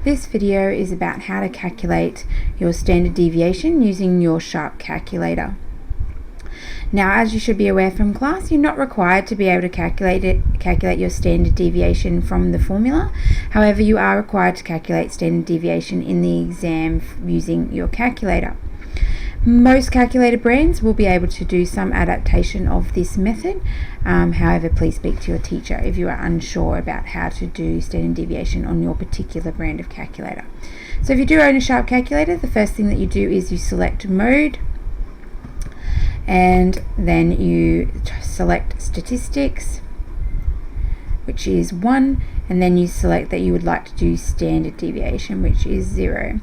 This video is about how to calculate your standard deviation using your Sharp calculator. Now, as you should be aware from class, you're not required to be able to calculate your standard deviation from the formula. However, you are required to calculate standard deviation in the exam using your calculator. Most calculator brands will be able to do some adaptation of this method. However, please speak to your teacher if you are unsure about how to do standard deviation on your particular brand of calculator. So if you do own a Sharp calculator, the first thing that you do is you select mode, and then you select statistics, which is 1, and then you select that you would like to do standard deviation, which is 0.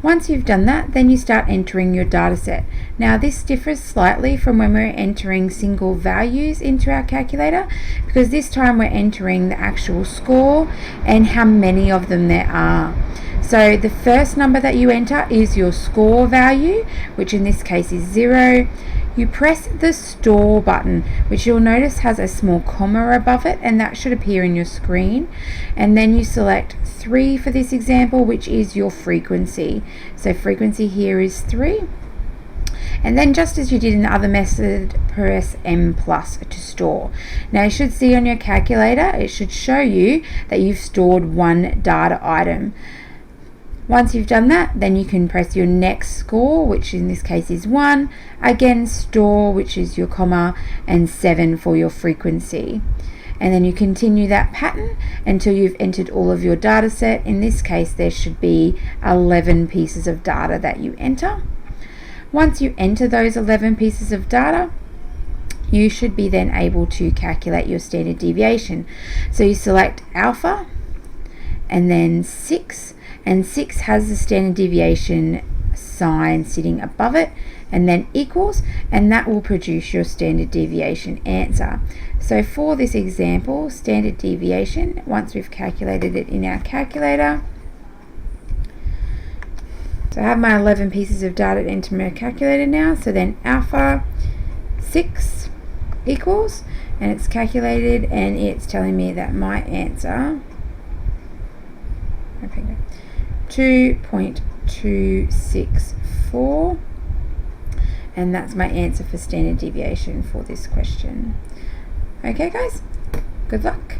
Once you've done that, then you start entering your data set. Now, this differs slightly from when we're entering single values into our calculator, because this time we're entering the actual score and how many of them there are. So the first number that you enter is your score value, which in this case is 0. You press the store button, which you'll notice has a small comma above it, and that should appear in your screen. And then you select 3 for this example, which is your frequency. So frequency here is 3. And then, just as you did in the other method, press M+ to store. Now you should see on your calculator, it should show you that you've stored one data item. Once you've done that, then you can press your next score, which in this case is 1, again store, which is your comma, and 7 for your frequency. And then you continue that pattern until you've entered all of your data set. In this case, there should be 11 pieces of data that you enter. Once you enter those 11 pieces of data, you should be then able to calculate your standard deviation. So you select alpha and then 6, and 6 has the standard deviation sign sitting above it, and then equals, and that will produce your standard deviation answer. So for this example, standard deviation, once we've calculated it in our calculator, so I have my 11 pieces of data to enter my calculator now. So then alpha 6 equals, and it's calculated, and it's telling me that my answer 2.264, and that's my answer for standard deviation for this question. Okay guys, good luck.